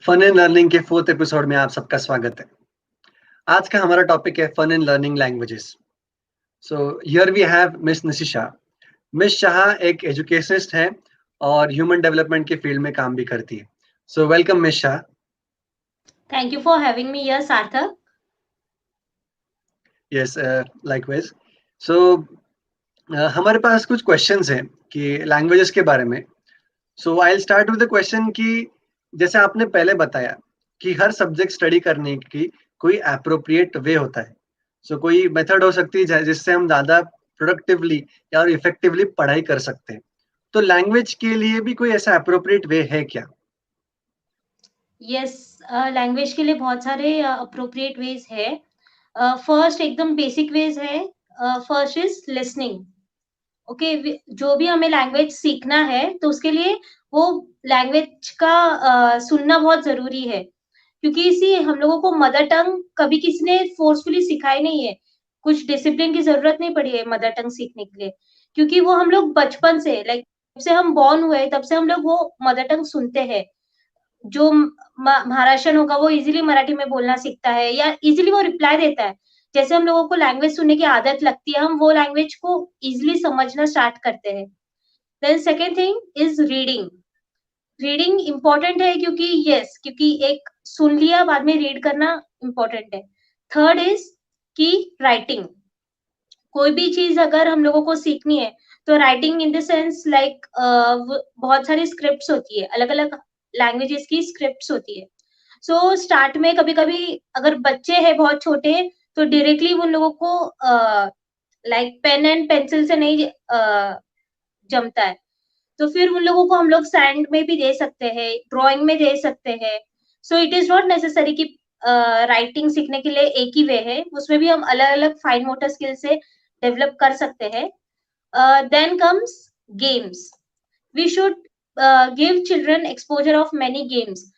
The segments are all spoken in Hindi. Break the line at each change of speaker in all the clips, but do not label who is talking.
फन इन लर्निंग के 4th एपिसोड में आप सबका स्वागत है। आज का हमारा टॉपिक है fun in learning languages. So here we have miss Nishisha. Miss Shah एक एजुकेशनिस्ट है और ह्यूमन डेवलपमेंट के फील्ड में काम भी करती है। So welcome miss Shah.
Thank you for having me here, Sarthak.
Yes, likewise. So हमारे पास कुछ क्वेश्चंस हैं कि लैंग्वेजेस के बारे में। So I will start with the question कि जैसे आपने पहले बताया कि हर सब्जेक्ट स्टडी करने की कोई एप्रोप्रिएट वे होता है। सो कोई मेथड हो सकती है जिससे हम ज्यादा प्रोडक्टिवली या इफेक्टिवली पढ़ाई कर सकते हैं। तो लैंग्वेज के लिए भी कोई ऐसा एप्रोप्रिएट वे है क्या?
Yes, लैंग्वेज के लिए बहुत सारे अप्रोप्रिएट वेज है। फर्स्ट एकदम बेसिक वेज है। First is listening. ओके, जो भी हमें लैंग्वेज सीखना है तो उसके लिए वो लैंग्वेज का सुनना बहुत जरूरी है, क्योंकि इसी हम लोगों को मदर टंग कभी किसी ने फोर्सफुली सिखाई नहीं है। कुछ डिसिप्लिन की जरूरत नहीं पड़ी है मदर टंग सीखने के लिए, क्योंकि वो हम लोग बचपन से जब से हम बॉर्न हुए तब से हम लोग वो मदर टंग सुनते हैं। जो महाराष्ट्रन होगा वो इजीली मराठी में बोलना सीखता है या इजीली वो रिप्लाई देता है। जैसे हम लोगों को लैंग्वेज सुनने की आदत लगती है, हम वो लैंग्वेज को इजीली समझना स्टार्ट करते हैं। Then second thing is reading. Reading important है क्योंकि एक सुन लिया बाद में रीड करना इम्पोर्टेंट है। थर्ड इज की राइटिंग। कोई भी चीज अगर हम लोगों को सीखनी है तो राइटिंग इन द सेंस बहुत सारी स्क्रिप्ट्स होती है, अलग अलग लैंग्वेजेस की स्क्रिप्ट्स होती है। सो स्टार्ट में कभी कभी अगर बच्चे हैं बहुत छोटे तो डायरेक्टली उन लोगों को पेन एंड पेंसिल से नहीं जमता है, तो फिर उन लोगों को हम लोग सैंड में भी दे सकते हैं, ड्राइंग में दे सकते हैं। So it is not necessary कि राइटिंग सीखने के लिए एक ही वे है, उसमें भी हम अलग अलग फाइन मोटर स्किल से डेवलप कर सकते हैं। Then comes games. We should give children exposure of many games.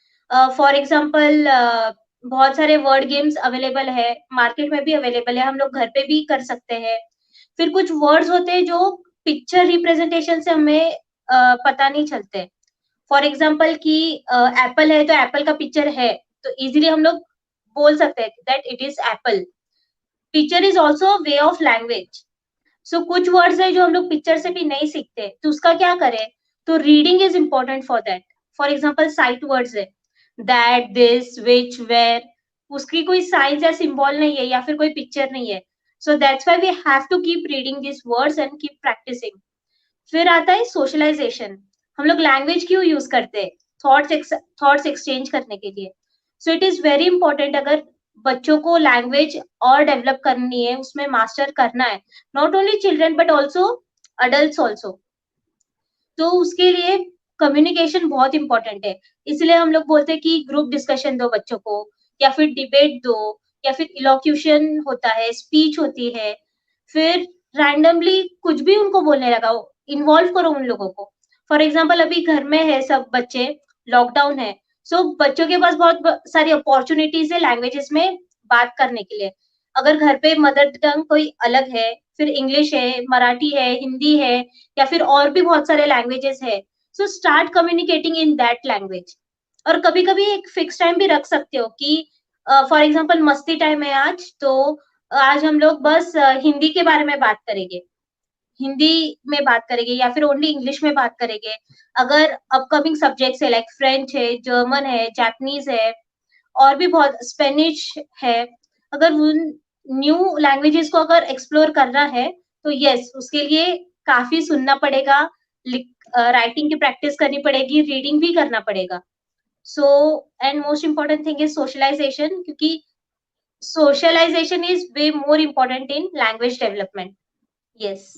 For example बहुत सारे वर्ड गेम्स अवेलेबल है, मार्केट में भी अवेलेबल है, हम लोग घर पे भी कर सकते हैं। फिर कुछ वर्ड्स होते हैं जो पिक्चर रिप्रेजेंटेशन से हमें पता नहीं चलते। फॉर एग्जाम्पल कि एप्पल है तो एप्पल का पिक्चर है, तो इजीली हम लोग बोल सकते हैं that it is apple. Picture is also way of language. So कुछ वर्ड्स है जो हम लोग पिक्चर से भी नहीं सीखते, तो उसका क्या करें? तो reading is important for that. For example sight words है, दैट, दिस, विच, वेयर, उसकी कोई साइंस या सिंबल नहीं है या फिर कोई पिक्चर नहीं है। So that's why we have to keep reading this words and keep practicing. फिर आता है सोशलाइजेशन। हम लोग लैंग्वेज क्यों यूज करते हैं? थॉट्स एक्सचेंज करने के लिए। So it is very important, अगर बच्चों को लैंग्वेज और डेवलप करनी है, उसमें मास्टर करना है, not only children but also adult also, तो उसके लिए कम्युनिकेशन बहुत इंपॉर्टेंट है। इसलिए हम लोग बोलते हैं कि ग्रुप डिस्कशन दो बच्चों को, या फिर डिबेट दो, या फिर इलोक्यूशन होता है, स्पीच होती है। फिर रैंडमली कुछ भी उनको बोलने लगाओ, इन्वॉल्व करो उन लोगों को। फॉर एग्जाम्पल अभी घर में है सब बच्चे, लॉकडाउन है, सो बच्चों के पास बहुत सारी अपॉर्चुनिटीज है लैंग्वेजेस में बात करने के लिए। अगर घर पे मदर टंग कोई अलग है, फिर इंग्लिश है, मराठी है, हिंदी है, या फिर और भी बहुत सारे लैंग्वेजेस है, so start communicating in that language. और कभी कभी एक फिक्स टाइम भी रख सकते हो कि फॉर एग्जाम्पल मस्ती टाइम है आज, तो आज हम लोग बस हिंदी के बारे में बात करेंगे, हिंदी में बात करेंगे या फिर ओनली इंग्लिश में बात करेंगे। अगर अपकमिंग सब्जेक्ट्स है लाइक फ्रेंच है, जर्मन है, जापानीज है, और भी बहुत स्पेनिश है, अगर उन न्यू लैंग्वेजेस को अगर एक्सप्लोर करना है तो यस, उसके लिए काफी सुनना पड़ेगा, राइटिंग की प्रैक्टिस करनी पड़ेगी, रीडिंग भी करना पड़ेगा। So and most important thing is socialisation, क्योंकि socialisation is way more important in language development. Yes.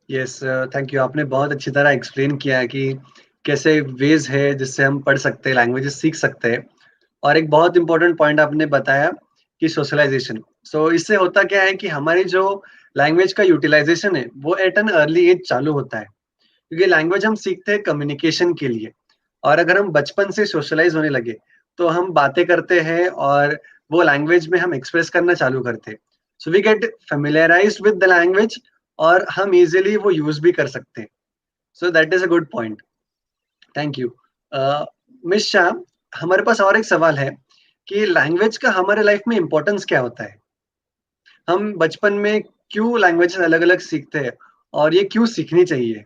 Yes, thank you. आपने बहुत अच्छी तरह एक्सप्लेन किया है कि कैसे वेज है जिससे हम पढ़ सकते हैं, लैंग्वेजेस सीख सकते हैं। और एक बहुत इंपॉर्टेंट पॉइंट आपने बताया कि सोशलाइजेशन। सो इससे होता क्या है कि हमारी जो लैंग्वेज का यूटिलाइजेशन है वो एट एन अर्ली एज चालू होता है, क्योंकि लैंग्वेज हम सीखते हैं कम्युनिकेशन के लिए। और अगर हम बचपन से सोशलाइज होने लगे तो हम बातें करते हैं और वो लैंग्वेज में हम एक्सप्रेस करना चालू करते हैं। So we get familiarised with the language और हम इजीली वो यूज भी कर सकते हैं। So that is a good point. Thank you. Miss Shah, हमारे पास और एक सवाल है कि लैंग्वेज का हमारे लाइफ में इम्पोर्टेंस क्या होता है? हम बचपन में क्यों लैंग्वेजेस अलग-अलग सीखते हैं और ये क्यों सीखनी चाहिए?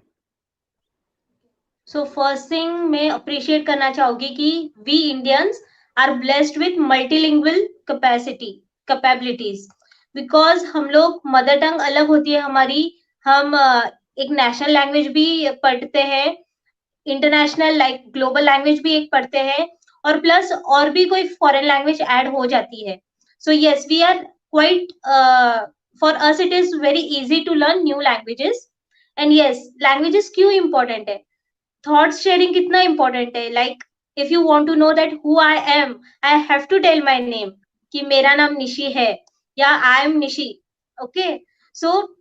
सो फर्स्ट थिंग मैं अप्रिशिएट करना चाहूँगी कि we Indians are blessed with multilingual capabilities because हम लोग मदर टंग अलग होती है हमारी, हम एक नेशनल लैंग्वेज भी पढ़ते हैं, इंटरनेशनल लाइक ग्लोबल लैंग्वेज भी एक पढ़ते हैं और प्लस और भी कोई फॉरेन लैंग्वेज ऐड हो जाती है। So yes we are quite for us it is very easy to learn new languages and yes languages क्यों इम्पोर्टेंट है, थॉट्स शेयरिंग कितना इम्पोर्टेंट है, like if you want to know that who I am, I have to tell my name कि मेरा नाम निशी है या I am Nishi. Okay, so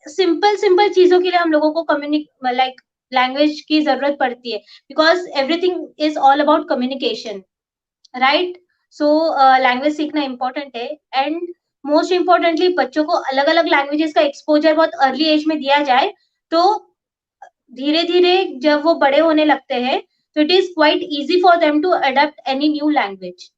simple simple चीजों के लिए हम लोगों को कम्युनिक लाइक लैंग्वेज की जरूरत पड़ती है because everything is all about communication, right? So language सीखना इम्पोर्टेंट है एंड मोस्ट इम्पोर्टेंटली बच्चों को अलग अलग लैंग्वेजेस का एक्सपोजर बहुत अर्ली एज में दिया जाए तो धीरे धीरे जब वो बड़े होने लगते हैं तो it is quite easy for them to adapt any new language.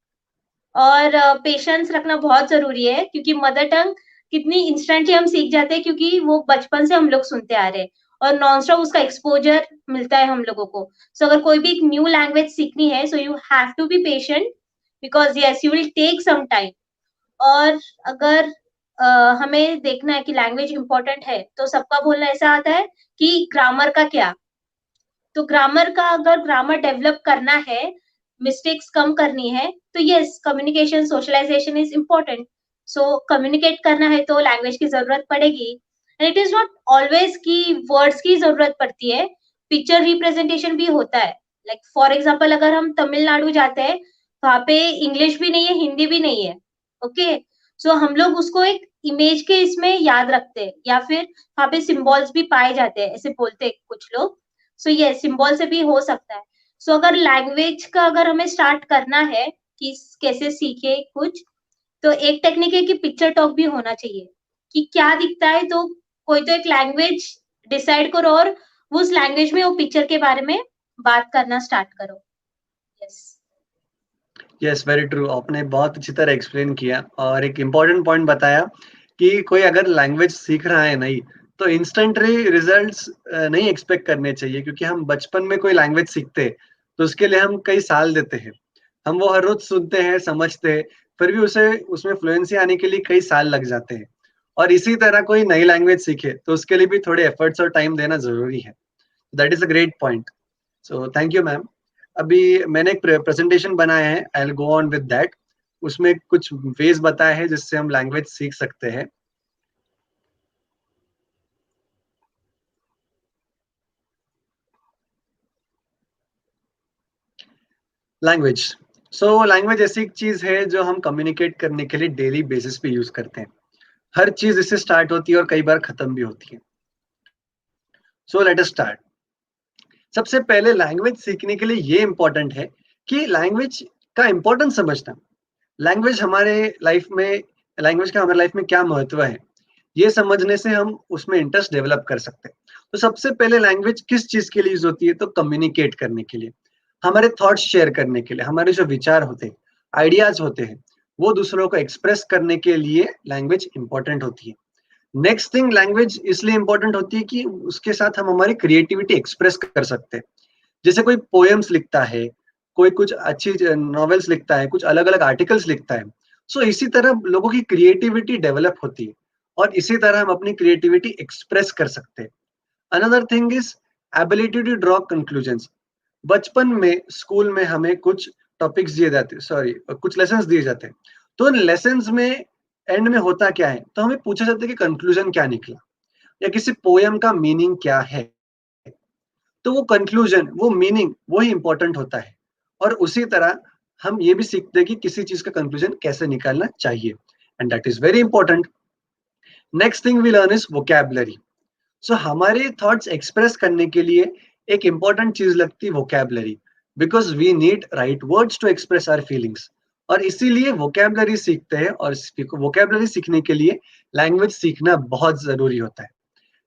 और पेशेंस रखना बहुत जरूरी है क्योंकि मदर टंग कितनी इंस्टेंटली हम सीख जाते हैं क्योंकि वो बचपन से हम लोग सुनते आ रहे हैं और नॉन स्टॉप उसका एक्सपोजर मिलता है हम लोगों को। सो अगर कोई भी एक न्यू लैंग्वेज सीखनी है so you have to be patient because yes you will take some time. और अगर हमें देखना है कि लैंग्वेज इंपॉर्टेंट है तो सबका बोलना ऐसा आता है कि ग्रामर का क्या, तो ग्रामर का अगर ग्रामर डेवलप करना है, मिस्टेक्स कम करनी है तो yes communication socialization is important. So communicate करना है तो लैंग्वेज की जरूरत पड़ेगी and it is not always कि वर्ड्स की जरूरत पड़ती है, पिक्चर रिप्रेजेंटेशन भी होता है। लाइक फॉर एग्जांपल अगर हम तमिलनाडु जाते हैं वहां पे इंग्लिश भी नहीं है हिंदी भी नहीं है। ओके, सो हम लोग उसको एक इमेज के इसमें याद रखते हैं या फिर वहां पे सिंबल्स भी पाए जाते हैं ऐसे बोलते हैं कुछ लोग। सो ये सिंबल से भी हो सकता है। सो अगर लैंग्वेज का अगर हमें स्टार्ट करना है कि कैसे सीखे कुछ, तो एक टेक्निक है कि पिक्चर टॉक भी होना चाहिए कि क्या दिखता है तो कोई तो एक लैंग्वेज डिसाइड करो और उस लैंग्वेज में वो पिक्चर के बारे में बात करना स्टार्ट करो। Yes
yes, very true. आपने बहुत अच्छी तरह एक्सप्लेन किया और एक इम्पोर्टेंट पॉइंट बताया कि कोई अगर लैंग्वेज सीख रहा है नई, तो इंस्टेंटली रिजल्ट्स नहीं एक्सपेक्ट करने चाहिए क्योंकि हम बचपन में कोई लैंग्वेज सीखते हैं, तो उसके लिए हम कई साल देते हैं। हम वो हर रोज़ सुनते हैं, समझते हैं, फिर भी उसे उसमें फ्लुएंसी आने के लिए कई साल लग जाते हैं। और इसी तरह कोई नई लैंग्वेज सीखे, तो उसके लिए भी थोड़े एफर्ट्स और टाइम देना ज़रूरी है। That is a great point. So thank you ma'am. अभी मैंने एक प्रेजेंटेशन बनाया है, I will go on with that. उसमें कुछ वेज बताए हैं जिससे हम लैंग्वेज सीख सकते हैं। लैंग्वेज, सो लैंग्वेज ऐसी एक चीज है जो हम कम्युनिकेट करने के लिए डेली बेसिस पे यूज करते हैं। हर चीज इससे स्टार्ट होती है और कई बार खत्म भी होती है। So let us start. सबसे पहले लैंग्वेज सीखने के लिए ये इंपॉर्टेंट है कि लैंग्वेज का इंपॉर्टेंस समझना। लैंग्वेज हमारे लाइफ में लैंग्वेज का हमारे लाइफ में क्या महत्व है, ये समझने से हम उसमें इंटरेस्ट डेवलप कर सकते हैं। तो सबसे पहले लैंग्वेज किस चीज के लिए यूज होती है, तो कम्युनिकेट करने के लिए, हमारे थॉट्स शेयर करने के लिए, हमारे जो विचार होते हैं, आइडियाज होते हैं, वो दूसरों को एक्सप्रेस करने के लिए लैंग्वेज इंपॉर्टेंट होती है। नेक्स्ट थिंग, लैंग्वेज इसलिए इंपॉर्टेंट होती है कि उसके साथ हम हमारी क्रिएटिविटी एक्सप्रेस कर सकते हैं। जैसे कोई पोएम्स लिखता है, कोई कुछ अच्छी नॉवेल्स लिखता है, कुछ अलग-अलग आर्टिकल्स लिखता है। सो इसी तरह लोगों की क्रिएटिविटी डेवलप होती है और इसी तरह हम अपनी क्रिएटिविटी एक्सप्रेस कर सकते हैं। Another thing is ability to draw conclusions. बचपन में स्कूल में हमें कुछ टॉपिक्स दिए जाते, सॉरी कुछ लेसन्स दिए जाते हैं। तो उन लेसन्स में एंड में होता क्या है, तो हमें पूछा जाता है कि कंक्लूजन क्या निकला या किसी पोएम का मीनिंग क्या है। तो वो कंक्लूजन, वो मीनिंग, वो ही इंपॉर्टेंट होता है। और उसी तरह हम ये भी सीखते हैं कि किसी चीज का कंक्लूजन कैसे निकालना चाहिए, and that is very important. Next thing we learn is vocabulary. So हमारे थॉट्स एक्सप्रेस करने के लिए एक इंपॉर्टेंट चीज लगती है vocabulary, because we need right words to express our feelings. और इसीलिए वोकैबुलरी सीखते हैं, और वोकैबुलरी सीखने के लिए लैंग्वेज सीखना बहुत जरूरी होता है।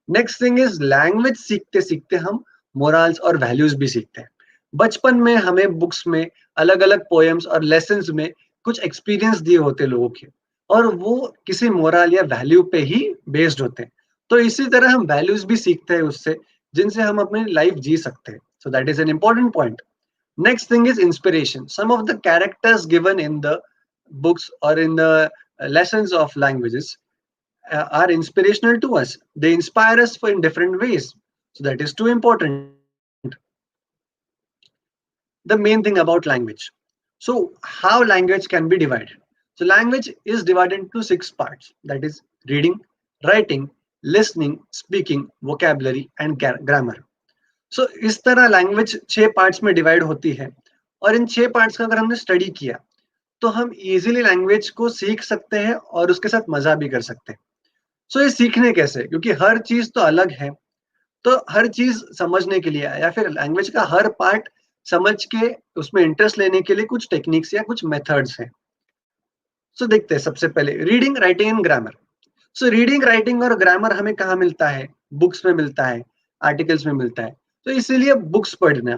नेक्स्ट थिंग इज लैंग्वेज सीखते सीखते हम मोरल्स और वैल्यूज भी सीखते हैं। बचपन में हमें बुक्स में अलग-अलग पोएम्स और लेसन्स में कुछ एक्सपीरियंस दिए होते लोगों के, और वो किसी मोरल या वैल्यू पे ही बेस्ड होते हैं। तो इसी तरह हम वैल्यूज भी सीखते हैं उससे, जिनसे हम अपनी लाइफ जी सकते हैं। So that is an important point. Next thing is inspiration. Some of the characters given in the books or in the lessons of languages are inspirational to us. They inspire us for in different ways. So that is too important. The main thing about language. So how language can be divided? So language is divided into 6 parts. That is reading, writing, listening, speaking, vocabulary, and grammar. सो इस तरह लैंग्वेज 6 पार्ट्स में डिवाइड होती है, और इन 6 पार्ट्स का अगर हमने स्टडी किया तो हम इजीली लैंग्वेज को सीख सकते हैं और उसके साथ मजा भी कर सकते हैं। सो ये सीखने कैसे, क्योंकि हर चीज तो अलग है, तो हर चीज समझने के लिए या फिर लैंग्वेज का हर पार्ट समझ के उसमें इंटरेस्ट लेने के लिए कुछ टेक्निक्स या कुछ मेथड्स हैं। सो देखते हैं सबसे पहले reading, writing and grammar. So reading, writing और ग्रामर हमें कहाँ मिलता है? बुक्स में मिलता है, आर्टिकल्स में मिलता है। तो इसीलिए बुक्स पढ़ना,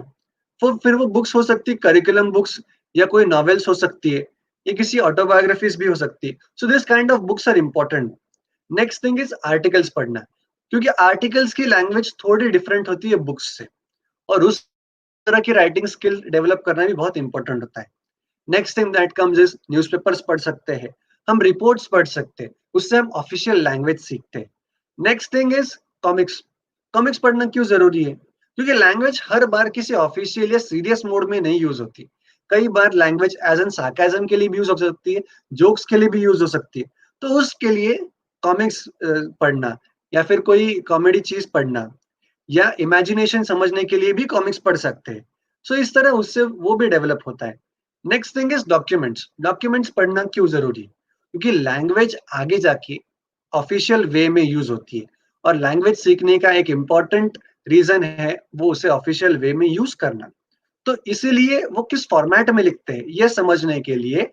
फिर वो बुक्स हो सकती है करिकुलम बुक्स, या कोई नॉवेल्स हो सकती है, या किसी ऑटोबायोग्राफीज भी हो सकती है। So this kind of books are important. Next thing is articles पढ़ना, क्योंकि आर्टिकल्स की लैंग्वेज थोड़ी डिफरेंट होती है बुक्स से, और उस तरह की राइटिंग स्किल डेवलप करना भी बहुत इंपॉर्टेंट होता है। Next thing that comes is newspapers पढ़ सकते हैं, हम रिपोर्ट्स पढ़ सकते हैं, उससे हम ऑफिशियल लैंग्वेज सीखते हैं। Next thing is comics. Comics पढ़ना क्यों जरूरी है? क्योंकि लैंग्वेज हर बार किसी ऑफिशियल या सीरियस मोड में नहीं यूज होती। कई बार लैंग्वेज एज एन सार्केज्म के लिए भी यूज हो सकती है, जोक्स के लिए भी यूज हो सकती है। तो उसके लिए कॉमिक्स पढ़ना, या फिर कोई कॉमेडी चीज पढ़ना, या इमेजिनेशन समझने के लिए भी कॉमिक्स पढ़ सकते हैं। सो इस तरह उससे वो भी डेवलप होता है। Next thing is documents. Documents पढ़ना क्यों जरूरी है? क्योंकि लैंग्वेज आगे जाके ऑफिशियल वे में यूज होती है, और लैंग्वेज सीखने का एक इम्पॉर्टेंट रीजन है वो उसे ऑफिशियल वे में यूज करना। तो इसीलिए वो किस फॉर्मेट में लिखते हैं ये समझने के लिए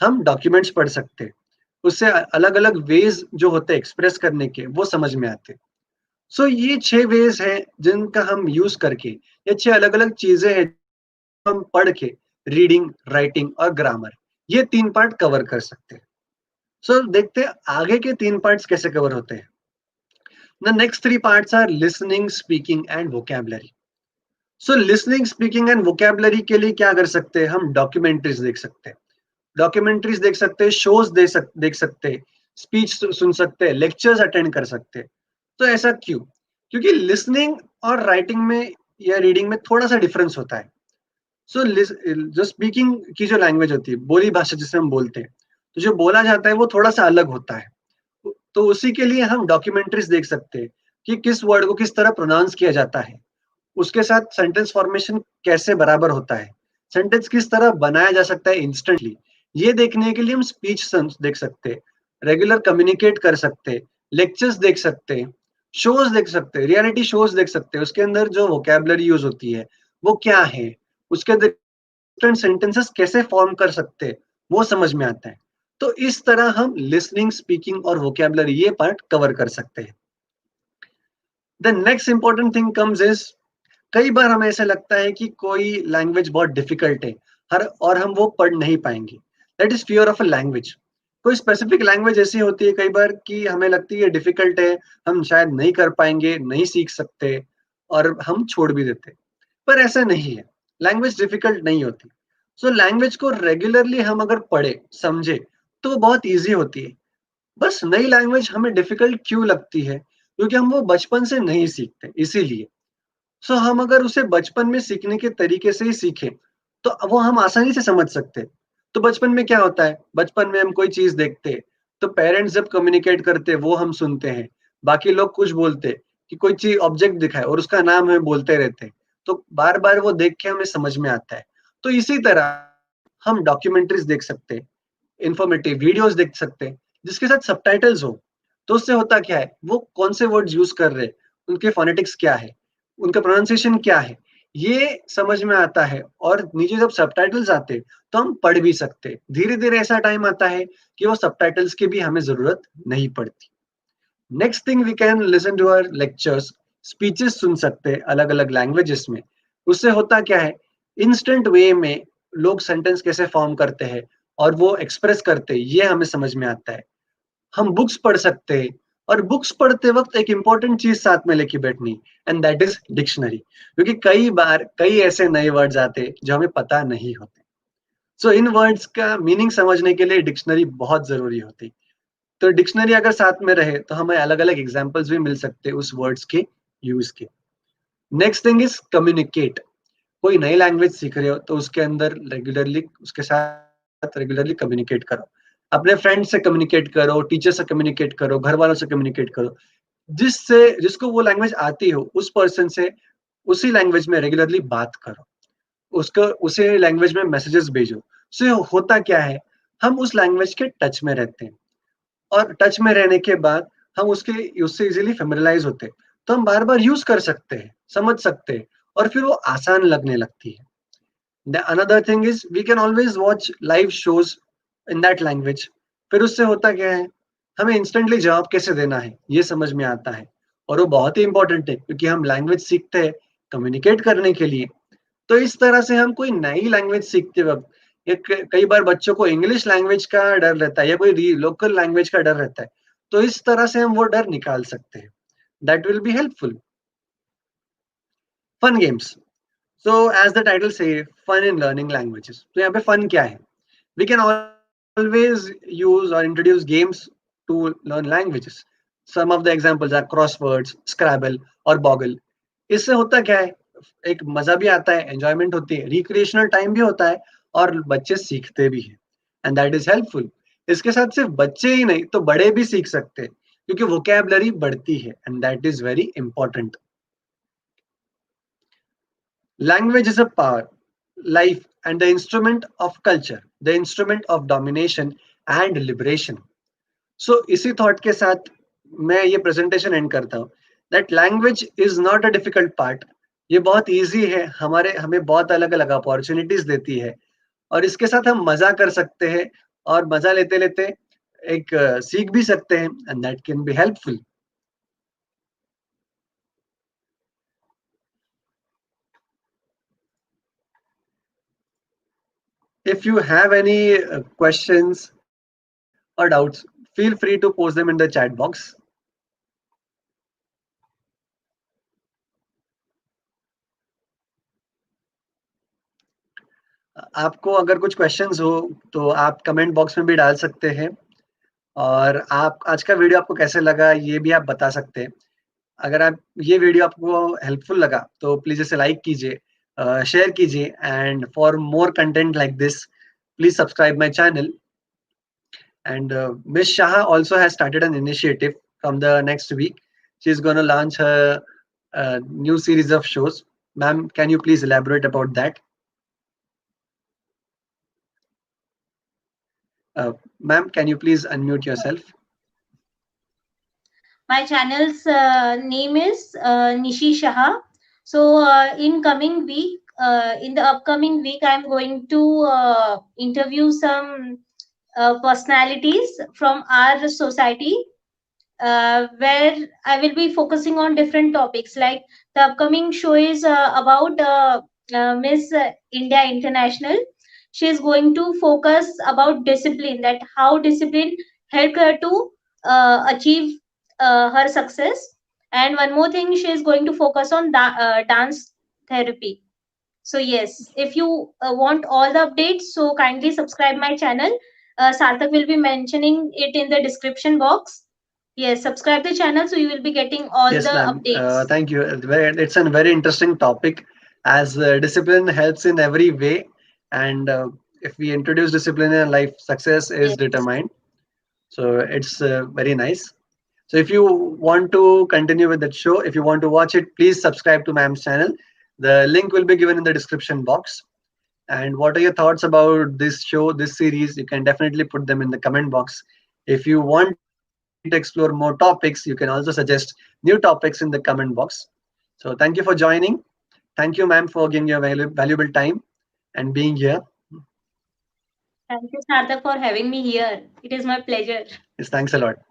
हम डॉक्यूमेंट्स पढ़ सकते हैं। उससे अलग अलग वेज जो होते हैं एक्सप्रेस करने के, वो समझ में आते हैं। सो ये 6 वेज हैं जिनका हम यूज करके, ये 6 अलग अलग चीजें हैं हम पढ़ के रीडिंग, राइटिंग और ग्रामर, ये 3 पार्ट कवर कर सकते हैं। सो देखते हैं आगे के 3 पार्ट्स कैसे कवर होते हैं। The next 3 parts are listening, speaking and vocabulary. So listening, speaking and vocabulary के लिए क्या कर सकते हैं? हम डॉक्यूमेंट्रीज देख सकते हैं, डॉक्यूमेंट्रीज देख सकते हैं, शोज देख सकते हैं, स्पीच सुन सकते हैं, लेक्चर्स अटेंड कर सकते हैं। तो ऐसा क्यों? क्योंकि लिसनिंग और राइटिंग में या रीडिंग में थोड़ा सा डिफरेंस होता है। सो जो स्पीकिंग की जो लैंग्वेज होती है, बोली भाषा जिसे हम बोलते हैं, तो जो बोला जाता है वो थोड़ा सा अलग होता है। तो उसी के लिए हम डॉक्यूमेंट्रीज देख सकते हैं कि किस वर्ड को किस तरह प्रोनाउंस किया जाता है, उसके साथ सेंटेंस फॉर्मेशन कैसे बराबर होता है, सेंटेंस किस तरह बनाया जा सकता है इंस्टेंटली। ये देखने के लिए हम स्पीच देख सकते हैं, रेगुलर कम्युनिकेट कर सकते हैं, लेक्चर्स देख सकते हैं, शोज देख सकते हैं, रियलिटी शोज देख सकते हैं, उसके अंदर जो वोकैबुलरी यूज होती है वो क्या है, उसके अंदर डिफरेंट सेंटेंसेस कैसे फॉर्म कर सकते हैं, वो समझ में आता है। तो इस तरह हम लिसनिंग, स्पीकिंग और वोकैबुलरी ये पार्ट कवर कर सकते हैं। The next important thing comes is, कई बार हमें ऐसा लगता है कि कोई लैंग्वेज बहुत डिफिकल्ट है हर, और हम वो पढ़ नहीं पाएंगे। That is fear of a language. कोई स्पेसिफिक लैंग्वेज ऐसी होती है कई बार कि हमें लगती है डिफिकल्ट है, हम शायद नहीं कर पाएंगे, नहीं सीख सकते, और हम छोड़ भी देते। पर ऐसा नहीं है, लैंग्वेज डिफिकल्ट नहीं होती। सो लैंग्वेज को रेगुलरली हम अगर पढ़े, समझे, तो वो बहुत ईजी होती है। बस नई लैंग्वेज हमें डिफिकल्ट क्यों लगती है? क्योंकि हम वो बचपन से नहीं सीखते, इसीलिए। सो हम अगर उसे बचपन में सीखने के तरीके से ही सीखें, तो वो हम आसानी से समझ सकते हैं। तो बचपन में क्या होता है? बचपन में हम कोई चीज देखते हैं, तो पेरेंट्स जब कम्युनिकेट करते हैं वो हम सुनते हैं, बाकी लोग कुछ बोलते हैं कि कोई चीज ऑब्जेक्ट दिखाए और उसका नाम हमें बोलते रहते हैं, तो बार बार वो देख के हमें समझ में आता है। तो इसी तरह हम डॉक्यूमेंट्रीज देख सकते हैं, इंफॉर्मेटिव वीडियोस देख सकते हैं जिसके साथ सबटाइटल्स हो। तो उससे होता क्या है, वो कौन से वर्ड्स यूज कर रहे हैं, उनके फोनेटिक्स क्या है, उनका प्रोनाउंसिएशन क्या है, ये समझ में आता है। और नीचे जब सबटाइटल्स आते हैं तो हम पढ़ भी सकते हैं। धीरे धीरे ऐसा टाइम आता है कि वो सबटाइटल्स की भी हमें जरूरत नहीं पड़ती। Next thing, we can listen to our lectures, speeches सुन सकते हैं अलग अलग लैंग्वेजेस में। उससे होता क्या है इंस्टेंट वे में लोग सेंटेंस कैसे फॉर्म करते हैं और वो एक्सप्रेस करते हैं, ये हमें समझ में आता है। हम बुक्स पढ़ सकते हैं और बुक्स पढ़ते वक्त एक इंपॉर्टेंट चीज साथ में लेके बैठनी, एंड दैट इज डिक्शनरी, क्योंकि कई बार कई ऐसे नए वर्ड्स आते हैं जो हमें पता नहीं होते। सो इन वर्ड्स का मीनिंग समझने के लिए डिक्शनरी बहुत जरूरी होती। तो डिक्शनरी अगर साथ में रहे तो हमें अलग अलग एग्जाम्पल्स भी मिल सकते हैं उस वर्ड्स के यूज के। Next thing is communicate. कोई नई लैंग्वेज सीख रहे हो तो उसके अंदर रेगुलरली उसके साथ रेगुलरली कम्युनिकेट करो। अपने फ्रेंड से कम्युनिकेट करो, टीचर से कम्युनिकेट करो, घर वालों से कम्युनिकेट करो। जिसको वो लैंग्वेज आती हो उस पर्सन से उसी लैंग्वेज में रेगुलरली बात करो, उसको उसी लैंग्वेज में मैसेजेस भेजो। सो होता क्या है, हम उस लैंग्वेज के टच में रहते हैं और टच में रहने के बाद हम उससे इजीली फेमिलियराइज होते हैं, तो हम बार बार यूज कर सकते हैं, समझ सकते हैं और फिर वो आसान लगने लगती है। The another thing is we can always watch live shows in that language। फिर उससे होता क्या है, हमें इंस्टेंटली जवाब कैसे देना है ये समझ में आता है, और वो बहुत ही इंपॉर्टेंट है क्योंकि हम लैंग्वेज सीखते हैं कम्युनिकेट करने के लिए। तो इस तरह से हम कोई नई लैंग्वेज सीखते वक्त कई बार बच्चों को इंग्लिश लैंग्वेज का डर रहता है या कोई लोकल लैंग्वेज का डर रहता है, तो इस तरह से हम वो डर निकाल सकते हैं। That will be helpful. Fun games. So as the title से, फन इन लर्निंग लैंग्वेजेस। तो यहाँ पे फन क्या है, we can always use or introduce games to learn languages। Some of the examples are crosswords, Scrabble और Boggle। इससे होता क्या है, एक मजा भी आता है, एंजॉयमेंट होती है, रिक्रिएशनल टाइम भी होता है और बच्चे सीखते भी हैं, एंड दैट इज हेल्पफुल। इसके साथ सिर्फ बच्चे ही नहीं तो बड़े भी सीख सकते हैं क्योंकि वोकैबुलरी बढ़ती है, and that is very important. Language is a power, life, and the instrument of culture, the instrument of domination and liberation। So इसी थॉट के साथ मैं ये प्रेजेंटेशन एंड करता हूँ, that language is not a difficult part. ये बहुत इजी है, हमें बहुत अलग अलग अपॉर्चुनिटीज देती है और इसके साथ हम मजा कर सकते हैं और मजा लेते लेते एक सीख भी सकते हैं, and that can be helpful. If you have any questions or doubts, feel free to post them in the chat box। आपको अगर कुछ क्वेश्चंस हो तो आप कमेंट बॉक्स में भी डाल सकते हैं, और आप आज का वीडियो आपको कैसे लगा ये भी आप बता सकते हैं। अगर आप ये वीडियो आपको हेल्पफुल लगा तो प्लीज इसे लाइक कीजिए, शेयर कीजिए, and for more content like this please subscribe my channel. And Miss Shah also has started an initiative from the next week. She's going to launch her new series of shows. Ma'am, can you please elaborate about that? Ma'am, can you please unmute yourself?
My channel's name is Nishi Shah. So in the upcoming week, I'm going to interview some personalities from our society, where I will be focusing on different topics. Like the upcoming show is about Miss India International. She is going to focus about discipline, that how discipline helped her to achieve her success. And one more thing, she is going to focus on dance therapy. So yes, if you want all the updates, so kindly subscribe my channel. Sarthak will be mentioning it in the description box. Yes, subscribe the channel so you will be getting all
Yes,
the
ma'am.
updates.
Thank you. It's a very interesting topic, as discipline helps in every way. And if we introduce discipline in life, success is
Yes.
determined. So it's very nice. So if you want to continue with that show, if you want to watch it, please subscribe to ma'am's channel. The link will be given in the description box. And what are your thoughts about this show, this series? You can definitely put them in the comment box. If you want to explore more topics, you can also suggest new topics in the comment box. So thank you for joining. Thank you, ma'am, for giving your valuable time and being here.
Thank you, Sarthak, for having me here. It is my pleasure.
Yes, thanks a lot.